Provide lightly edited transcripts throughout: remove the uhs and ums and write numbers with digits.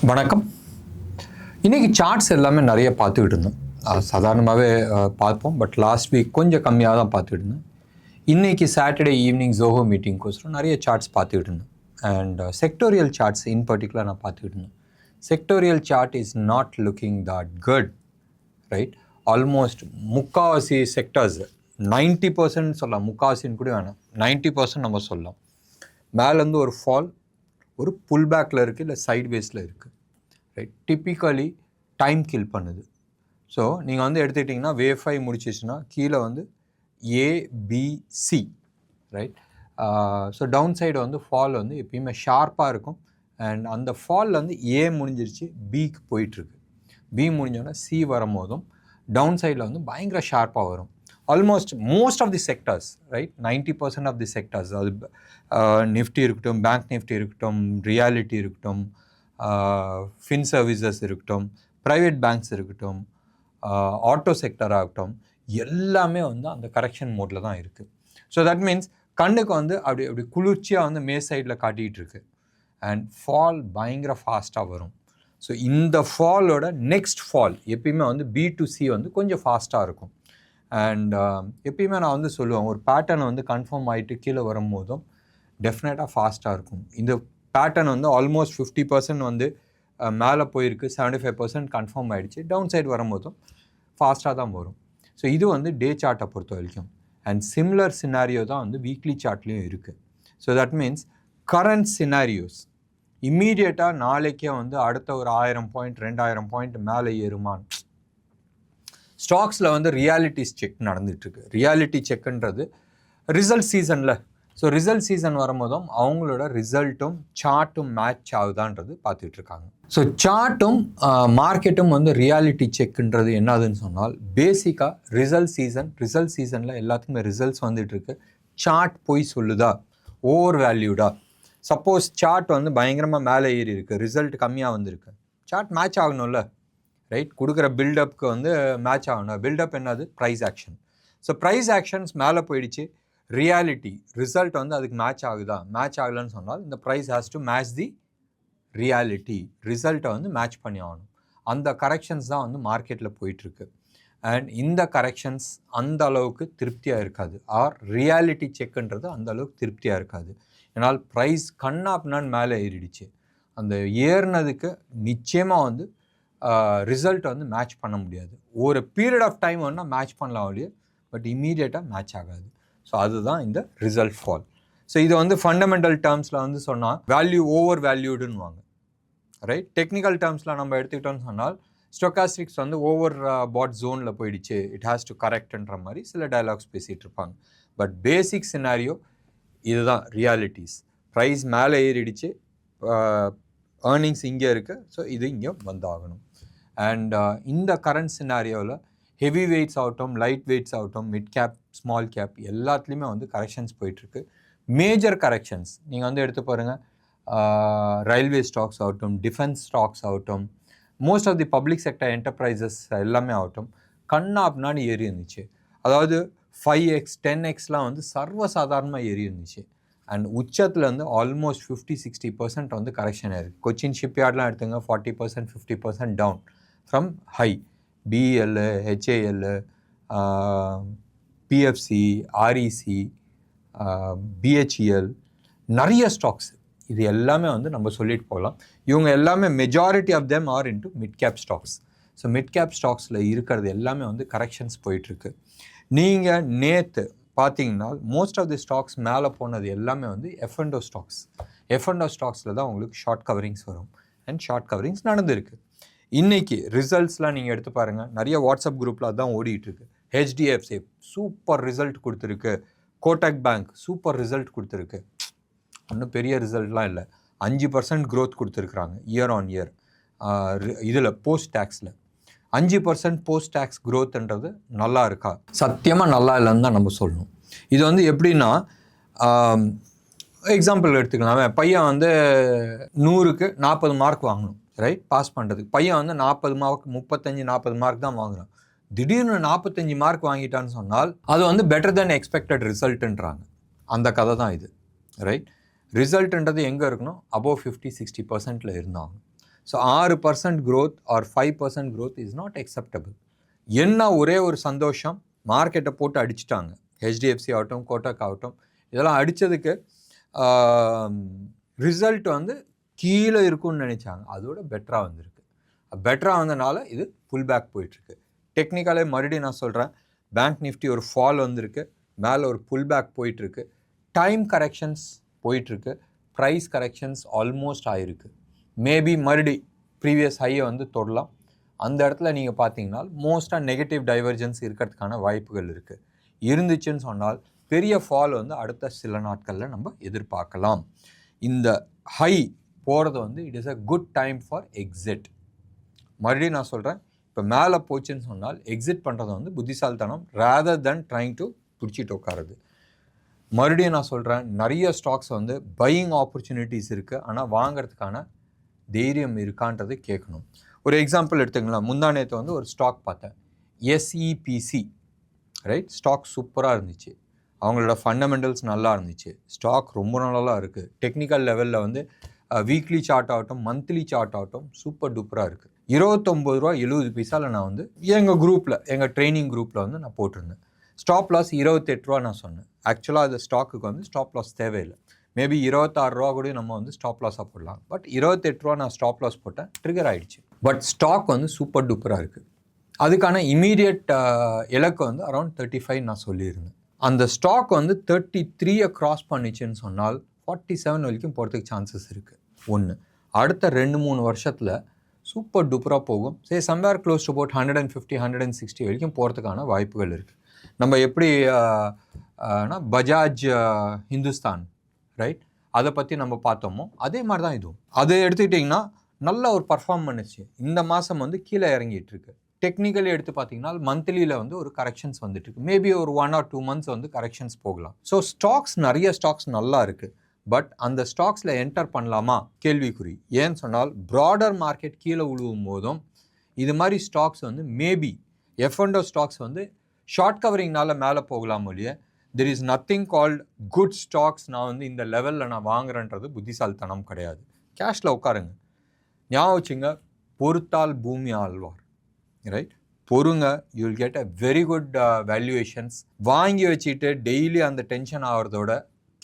வணக்கம். இன்றைக்கி சார்ட்ஸ் எல்லாமே நிறைய பார்த்துக்கிட்டு இருந்தோம். சாதாரணமாகவே பார்ப்போம், பட் லாஸ்ட் வீக் கொஞ்சம் கம்மியாக தான் பார்த்துக்கிட்டு இருந்தேன். இன்றைக்கி சாட்டர்டே ஈவினிங் ஜோஹோ மீட்டிங்க்கோசரம் நிறைய சார்ட்ஸ் பார்த்துக்கிட்டு இருந்தேன். And sectoral charts in particular நான் பார்த்துக்கிட்டு இருந்தேன். Sectoral chart is not looking that good, right? Almost முக்காவாசி செக்டர்ஸ் 90% சொல்லலாம், முக்காவாசின்னு கூட வேணாம், 90% நம்ம சொல்லலாம். மேலேருந்து ஒரு ஃபால், ஒரு புல் பேக்கில் இருக்குது, இல்லை சைட் வேஸில் இருக்குது, ரைட்? டிப்பிக்கலி டைம் கில் பண்ணுது. ஸோ நீங்கள் வந்து எடுத்துக்கிட்டிங்கன்னா வேவ் 5 முடிச்சிச்சுன்னா கீழே வந்து ABC, right? So down side வந்து ஃபால் வந்து எப்பயுமே ஷார்ப்பாக இருக்கும். அண்ட் அந்த ஃபாலில் வந்து ஏ முடிஞ்சிருச்சு, பிக்கு போயிட்டுருக்கு. பி முடிஞ்சோன்னா சி வரும்போதும் டவுன் சைடில் வந்து பயங்கர ஷார்ப்பாக வரும். Almost most of the sectors, right? 90% of the sectors, அது நிஃப்டி இருக்கட்டும், பேங்க் நிஃப்டி இருக்கட்டும், ரியாலிட்டி இருக்கட்டும், ஃபின் சர்வீசஸ் இருக்கட்டும், ப்ரைவேட் பேங்க்ஸ் இருக்கட்டும், ஆட்டோ செக்டர் ஆகட்டும், எல்லாமே வந்து அந்த கரெக்ஷன் மோடில் தான் இருக்குது. ஸோ தட் மீன்ஸ் கண்ணுக்கு வந்து அப்படி குளிர்ச்சியாக வந்து மே சைடில் காட்டிகிட்டு இருக்கு. அண்ட் ஃபால் பயங்கர ஃபாஸ்ட்டாக வரும். ஸோ இந்த ஃபாலோட நெக்ஸ்ட் ஃபால் எப்பயுமே வந்து பி டு சி வந்து கொஞ்சம் ஃபாஸ்ட்டாக இருக்கும். அண்ட் எப்பயுமே நான் வந்து சொல்லுவேன், ஒரு பேட்டர்னை வந்து கன்ஃபார்ம் ஆகிட்டு கீழே வரும்போதும் டெஃபினட்டாக ஃபாஸ்ட்டாக இருக்கும். இந்த பேட்டர்ன் வந்து ஆல்மோஸ்ட் 50% வந்து மேலே போயிருக்கு, 75% கன்ஃபார்ம் ஆகிடுச்சு. டவுன் சைடு வரும்போதும் ஃபாஸ்ட்டாக தான் வரும். ஸோ இது வந்து டே சார்ட்டை பொறுத்த வரைக்கும். அண்ட் சிமிலர் சினாரியோ தான் வந்து வீக்லி சார்ட்லேயும் இருக்குது. So that means current scenarios இம்மீடியட்டாக நாளைக்கே வந்து அடுத்த ஒரு 1000 பாயிண்ட் 2000 பாயிண்ட் மேலே ஏறுமான். ஸ்டாக்ஸில் வந்து ரியாலிட்டிஸ் செக் நடந்துகிட்ருக்கு. ரியாலிட்டி செக்குன்றது ரிசல்ட் சீசனில். ஸோ ரிசல்ட் சீசன் வரும்போதும் அவங்களோட ரிசல்ட்டும் சார்ட்டும் மேட்ச் ஆகுதான்றது பார்த்துட்டு இருக்காங்க. ஸோ சார்ட்டும் மார்க்கெட்டும் வந்து ரியாலிட்டி செக்குன்றது என்னதுன்னு சொன்னால், பேசிக்காக ரிசல்ட் சீசனில் எல்லாத்துக்குமே ரிசல்ட்ஸ் வந்துட்டுருக்கு. சார்ட் போய் சொல்லுதா, ஓவர் வேல்யூடா? சப்போஸ் சார்ட் வந்து பயங்கரமாக மேலே ஏறி இருக்குது, ரிசல்ட் கம்மியாக வந்திருக்கு, சார்ட் மேட்ச் ஆகணும்ல, ரைட்? கொடுக்குற பில்டப்புக்கு வந்து மேட்ச் ஆகணும். பில்டப் என்னது? Price action. So price actions மேலே போயிடுச்சு, ரியாலிட்டி ரிசல்ட் வந்து அதுக்கு மேட்ச் ஆகுதா? மேட்ச் ஆகலைன்னு சொன்னால் இந்த price has to match the reality, ரிசல்ட்டை வந்து மேட்ச் பண்ணி ஆகணும். அந்த கரெக்ஷன்ஸ் தான் வந்து மார்க்கெட்டில் போயிட்டுருக்கு. அண்ட் இந்த கரெக்ஷன்ஸ் அந்த அளவுக்கு திருப்தியாக இருக்காது, ஆர் ரியாலிட்டி செக்குன்றது அந்த அளவுக்கு திருப்தியாக இருக்காது. ஏன்னால் ப்ரைஸ் கண்ணாப்னான்னு மேலே ஏறிடுச்சு. அந்த ஏறினதுக்கு நிச்சயமாக வந்து ரிசல்ட் வந்து மேட்ச் பண்ண முடியாது. ஒரு பீரியட் ஆஃப் டைம் வேணால் மேட்ச் பண்ணலாம் இல்லையா, பட் இம்மீடியட்டாக மேட்ச் ஆகாது. ஸோ அதுதான் இந்த ரிசல்ட் ஃபால். ஸோ இது வந்து ஃபண்டமெண்டல் டேர்ம்ஸில் வந்து சொன்னால் வேல்யூ ஓவர் வேல்யூடுன்னு வாங்க, ரைட்? டெக்னிக்கல் டேர்ம்ஸில் நம்ம எடுத்துக்கிட்டோம்னு சொன்னால் ஸ்டோகாஸ்டிக்ஸ் வந்து ஓவர் பாட் ஜோனில் போயிடுச்சு, இட் ஹேஸ் டு கரெக்ட்ன்ற மாதிரி சில டயலாக்ஸ் பேசிகிட்டு இருப்பாங்க. பட் பேசிக் சினாரியோ இதுதான், ரியாலிட்டிஸ். ப்ரைஸ் மேலே ஏறிடுச்சு, ஏர்னிங்ஸ் இங்கே இருக்குது, ஸோ இது இங்கே வந்தாகணும். அண்ட் இந்த கரண்ட் சினாரியோவில் ஹெவி வெயிட்ஸ் ஆகட்டும், லைட் வெயிட்ஸ் ஆகட்டும், மிட் கேப், ஸ்மால் கேப், எல்லாத்துலேயுமே வந்து கரெக்ஷன்ஸ் போயிட்டுருக்கு. மேஜர் கரெக்ஷன்ஸ் நீங்கள் வந்து எடுத்து பாருங்கள், ரயில்வே ஸ்டாக்ஸ் ஆகட்டும், டிஃபென்ஸ் ஸ்டாக்ஸ் ஆகட்டும், most of the public sector enterprises எல்லாமே ஆகட்டும், கண்ணாப்னான்னு ஏறி இருந்துச்சு. அதாவது 5x 10xலாம் வந்து சர்வசாதாரணமாக ஏறி இருந்துச்சு. அண்ட் உச்சத்தில் வந்து ஆல்மோஸ்ட் 50-60% வந்து கரெக்ஷன் ஆயிருக்கு. கொச்சின் ஷிப்யார்ட்லாம் எடுத்துங்க, 40% 50% down from high. BL, HAL, PFC, REC, BHEL, நிறைய ஸ்டாக்ஸ், இது எல்லாமே வந்து நம்ம சொல்லிட்டு போகலாம். இவங்க எல்லாமே majority of them are into mid cap stocks. So mid cap ஸ்டாக்ஸில் இருக்கிறது எல்லாமே வந்து கரெக்ஷன்ஸ் போயிட்டுருக்கு. நீங்கள் நேற்று பார்த்தீங்கன்னா மோஸ்ட் ஆஃப் தி ஸ்டாக்ஸ் மேலே போனது எல்லாமே வந்து எஃப்என்டோ ஸ்டாக்ஸ். எஃப்என்டோ ஸ்டாக்ஸில் தான் உங்களுக்கு ஷார்ட் கவரிங்ஸ் வரும். அண்ட் ஷார்ட் கவரிங்ஸ் நடந்திருக்கு. இன்றைக்கி ரிசல்ட்ஸ்லாம் நீங்கள் எடுத்து பாருங்கள், நிறைய வாட்ஸ்அப் குரூப்பில் அதுதான் ஓடிட்டுருக்கு. ஹெச்டிஎஃப்சி சூப்பர் ரிசல்ட் கொடுத்துருக்கு, கோட்டக் பேங்க் சூப்பர் ரிசல்ட் கொடுத்துருக்கு. ஒன்றும் பெரிய ரிசல்ட்லாம் இல்லை, 5% க்ரோத் கொடுத்துருக்குறாங்க இயர் ஆன் இயர். இதில் போஸ்ட் டேக்ஸில் 5% போஸ்ட் டேக்ஸ் க்ரோத்ன்றது நல்லா இருக்கா? சத்தியமாக நல்லா இல்லைன்னு தான் நம்ம சொல்லணும். இது வந்து எப்படின்னா, எக்ஸாம்பிள் எடுத்துக்கலாமே, பையன் வந்து 100க்கு 40 மார்க் வாங்கணும், ரைட்? பாஸ் பண்ணுறதுக்கு பையன் வந்து 40 மார்க் 35-40 மார்க் தான் வாங்குறான். திடீர்னு 45 மார்க் வாங்கிட்டான்னு சொன்னால் அது வந்து பெட்டர் தென் எக்ஸ்பெக்டட் ரிசல்ட்டுன்றாங்க. அந்த கதை தான் இது, ரைட்? ரிசல்ட்டுன்றது எங்கே இருக்கணும்? அபோவ் 50-60% இருந்தாங்க. So 6% growth or 5% growth is not acceptable. என்ன ஒரே ஒரு சந்தோஷம், மார்க்கெட்டை போட்டு அடிச்சிட்டாங்க. ஹெச்டிஎஃப்சி ஆகட்டும், கோட்டக் ஆகட்டும், இதெல்லாம் அடித்ததுக்கு ரிசல்ட் வந்து கீழே இருக்கும்னு நினச்சாங்க. அதோட பெட்டராக வந்திருக்கு. பெட்டராக வந்தனால இது புல் பேக் போயிட்டுருக்கு. டெக்னிக்கலே மறுபடியும் நான் சொல்கிறேன், பேங்க் நிஃப்டி ஒரு ஃபால் வந்திருக்கு, மேலே ஒரு புல் பேக் போயிட்டுருக்கு, டைம் கரெக்ஷன்ஸ் போயிட்டுருக்கு, ப்ரைஸ் கரெக்ஷன்ஸ் ஆல்மோஸ்ட் ஆகிருக்கு. மேபி மறுபடி ப்ரீவியஸ் ஹையை வந்து தொடலாம். அந்த இடத்துல நீங்கள் பார்த்தீங்கன்னா மோஸ்ட்டாக நெகட்டிவ் டைவர்ஜென்ஸ் இருக்கிறதுக்கான வாய்ப்புகள் இருக்குது. இருந்துச்சுன்னு சொன்னால் பெரிய ஃபால் வந்து அடுத்த சில நாட்களில் நம்ம எதிர்பார்க்கலாம். இந்த ஹை போகிறது வந்து it is a good time for exit. மறுபடியும் நான் சொல்கிறேன், இப்போ மேலே போச்சுன்னு சொன்னால் எக்ஸிட் பண்ணுறது வந்து புத்திசாலித்தனம், ரேதர் தென் ட்ரைங் டு பிடிச்சிட்டு உட்காருது. மறுபடியும் நான் சொல்கிறேன், நிறைய ஸ்டாக்ஸ் வந்து பையிங் ஆப்பர்ச்சுனிட்டிஸ் இருக்குது, ஆனால் வாங்கிறதுக்கான தைரியம் இருக்கான்றது கேட்கணும். ஒரு எக்ஸாம்பிள் எடுத்துக்கலாம். முந்தானேத்து வந்து ஒரு ஸ்டாக் பார்த்தேன், எஸ்இபிசி, ரைட்? ஸ்டாக் சூப்பராக இருந்துச்சு, அவங்களோட ஃபண்டமெண்டல்ஸ் நல்லா இருந்துச்சு, ஸ்டாக் ரொம்ப நல்லா இருக்குது. டெக்னிக்கல் லெவலில் வந்து வீக்லி சார்ட் ஆகட்டும், மந்த்லி சார்ட் ஆகட்டும் சூப்பர் டூப்பராக இருக்குது. 29.70 ரூபா நான் வந்து எங்கள் குரூப்பில், எங்கள் ட்ரைனிங் குரூப்பில் வந்து நான் போட்டிருந்தேன். ஸ்டாப் லாஸ் 28 ரூபா நான் சொன்னேன். ஆக்சுவலாக அது ஸ்டாக்குக்கு வந்து ஸ்டாப் லாஸ் தேவையில்லை. மேபி 26 ரூபா கூட நம்ம வந்து ஸ்டாப் லாஸாக போடலாம். பட் 28 ரூபா நான் ஸ்டாப் லாஸ் போட்டேன், ட்ரிகர் ஆகிடுச்சு. பட் ஸ்டாக் வந்து சூப்பர் டூப்பராக இருக்குது. அதுக்கான இமீடியட் இலக்கு வந்து அரௌண்ட் 35 நான் சொல்லியிருந்தேன். அந்த ஸ்டாக் வந்து 33 கிராஸ் பண்ணிச்சுன்னு சொன்னால் 47 வரைக்கும் போகிறதுக்கு சான்சஸ் இருக்குது. ஒன்று, அடுத்த 2-3 வருஷத்தில் சூப்பர் டூப்பராக போகும். சே சம்வேர் க்ளோஸ் டு அபவுட் 150, 160 வரைக்கும் போகிறதுக்கான வாய்ப்புகள் இருக்குது. நம்ம எப்படி பஜாஜ் ஹிந்துஸ்தான், ரைட், அதை பற்றி நம்ம பார்த்தோமோ அதே மாதிரி தான் இதுவும். அதை எடுத்துக்கிட்டிங்கன்னா நல்ல ஒரு பர்ஃபார்ம் பண்ணிச்சு. இந்த மாதம் வந்து கீழே இறங்கிட்டு இருக்கு. டெக்னிக்கலி எடுத்து பார்த்தீங்கன்னா மந்த்லியில் வந்து ஒரு கரெக்ஷன்ஸ் வந்துட்டு இருக்கு. மேபி ஒரு 1 or 2 months வந்து கரெக்ஷன்ஸ் போகலாம். ஸோ ஸ்டாக்ஸ், நிறைய ஸ்டாக்ஸ் நல்லா இருக்குது. பட் அந்த ஸ்டாக்ஸில் என்டர் பண்ணலாமா கேள்விக்குறி. ஏன்னு சொன்னால் ப்ராடர் மார்க்கெட் கீழே விழுவும் போதும் இது மாதிரி ஸ்டாக்ஸ் வந்து மேபி F&O ஸ்டாக்ஸ் வந்து ஷார்ட் கவரிங்னால மேலே போகலாம் இல்லையே. There is nothing called good stocks. நான் வந்து இந்த லெவலில் நான் வாங்குறேன்றது புத்திசாலித்தனம் கிடையாது. கேஷில் உட்காருங்க. ஞாபகம் வச்சுங்க, பொறுத்தால் பூமி ஆழ்வார், ரைட்? பொறுங்க, you will get a very good valuations. வாங்கி வச்சுட்டு டெய்லி அந்த டென்ஷன் ஆகிறதோட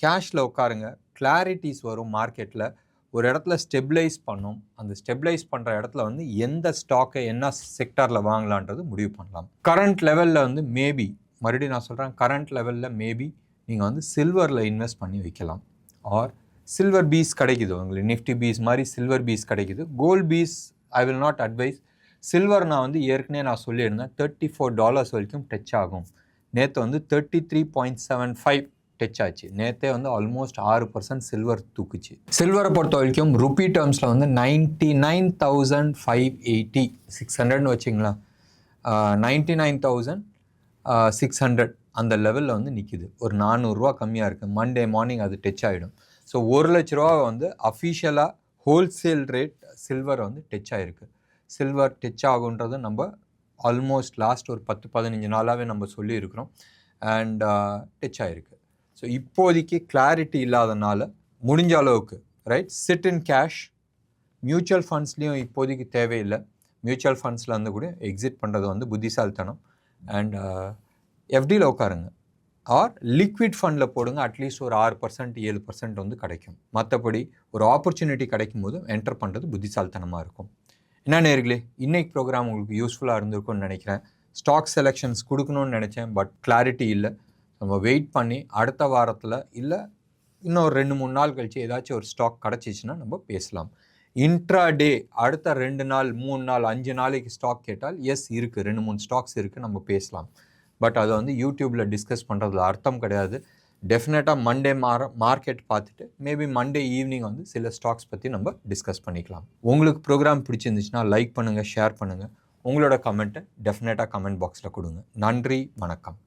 கேஷில் உட்காருங்க. கிளாரிட்டிஸ் வரும் மார்க்கெட்டில். ஒரு இடத்துல ஸ்டெபிளைஸ் பண்ணும். அந்த ஸ்டெபிளைஸ் பண்ணுற இடத்துல வந்து எந்த ஸ்டாக்கை என்ன செக்டரில் வாங்கலான்றது முடிவு பண்ணலாம். கரண்ட் லெவலில் வந்து மேபி, மறுபடியும் நான் சொல்கிறேன், கரண்ட் லெவலில் மேபி நீங்கள் வந்து சில்வரில் இன்வெஸ்ட் பண்ணி வைக்கலாம். ஆர் சில்வர் பீஸ் கிடைக்குது உங்களுக்கு, நிஃப்டி பீஸ் மாதிரி சில்வர் பீஸ் கிடைக்குது. Gold BeES I will not advise. Silver நான் வந்து ஏற்கனவே நான் சொல்லியிருந்தேன் $34 வரைக்கும் டச் ஆகும். நேற்று வந்து 33.75 டச் ஆச்சு. நேற்றே வந்து ஆல்மோஸ்ட் 6% சில்வர் தூக்குச்சு. சில்வரை பொறுத்த வரைக்கும் ருப்பி டேர்ம்ஸில் வந்து 99,580, 600ன்னு வச்சிங்களா, 99,600 அந்த லெவலில் வந்து நிற்கிது. ஒரு 400 ரூபா கம்மியாக இருக்குது. மண்டே மார்னிங் அது டச் ஆகிடும். ஸோ 1 லட்ச ரூபா வந்து அஃபிஷியலாக ஹோல்சேல் ரேட் சில்வர் வந்து டச் ஆகிருக்கு. சில்வர் டச் ஆகுன்றது நம்ம ஆல்மோஸ்ட் லாஸ்ட் ஒரு 10-15 நாளாகவே நம்ம சொல்லியிருக்கிறோம். அண்ட் டச் ஆகிருக்கு. ஸோ இப்போதைக்கு கிளாரிட்டி இல்லாதனால முடிஞ்ச அளவுக்கு, right, sit in cash. Mutual ஃபண்ட்ஸ்லேயும் இப்போதைக்கு தேவையில்லை. மியூச்சுவல் ஃபண்ட்ஸில் வந்து கூட எக்ஸிட் பண்ணுறது வந்து புத்திசாலித்தனம். அண்ட் எஃப்டியில் உட்காருங்க. ஆர் லிக்விட் ஃபண்டில் போடுங்க. அட்லீஸ்ட் ஒரு 6%, 7% வந்து கிடைக்கும். மற்றபடி ஒரு ஆப்பர்ச்சுனிட்டி கிடைக்கும் போது என்டர் பண்ணுறது புத்திசாலித்தனமாக இருக்கும். என்ன நேர்களே, இன்னைக்கு ப்ரோக்ராம் உங்களுக்கு யூஸ்ஃபுல்லாக இருந்திருக்கும்னு நினைக்கிறேன். ஸ்டாக் செலெக்ஷன்ஸ் கொடுக்கணும்னு நினச்சேன், பட் கிளாரிட்டி இல்லை. நம்ம வெயிட் பண்ணி அடுத்த வாரத்தில் இல்லை இன்னும் 2-3 நாள் கழிச்சு ஏதாச்சும் ஒரு ஸ்டாக் கிடச்சிச்சின்னா நம்ம பேசலாம். இன்ட்ரா டே அடுத்த 2 நாள், 3 நாள், 5 நாளைக்கு ஸ்டாக் கேட்டால் எஸ் இருக்குது, 2-3 ஸ்டாக்ஸ் இருக்குது, நம்ம பேசலாம். பட் அதை வந்து யூடியூப்பில் டிஸ்கஸ் பண்ணுறதுல அர்த்தம் கிடையாது. டெஃபினட்டாக மண்டே மார்க்கெட் பார்த்துட்டு மேபி மண்டே ஈவினிங் வந்து சில ஸ்டாக்ஸ் பற்றி நம்ம டிஸ்கஸ் பண்ணிக்கலாம். உங்களுக்கு ப்ரோக்ராம் பிடிச்சிருந்துச்சுன்னா லைக் பண்ணுங்கள், ஷேர் பண்ணுங்கள். உங்களோட கமெண்ட்டை டெஃபினட்டாக கமெண்ட் பாக்ஸில் கொடுங்க. நன்றி, வணக்கம்.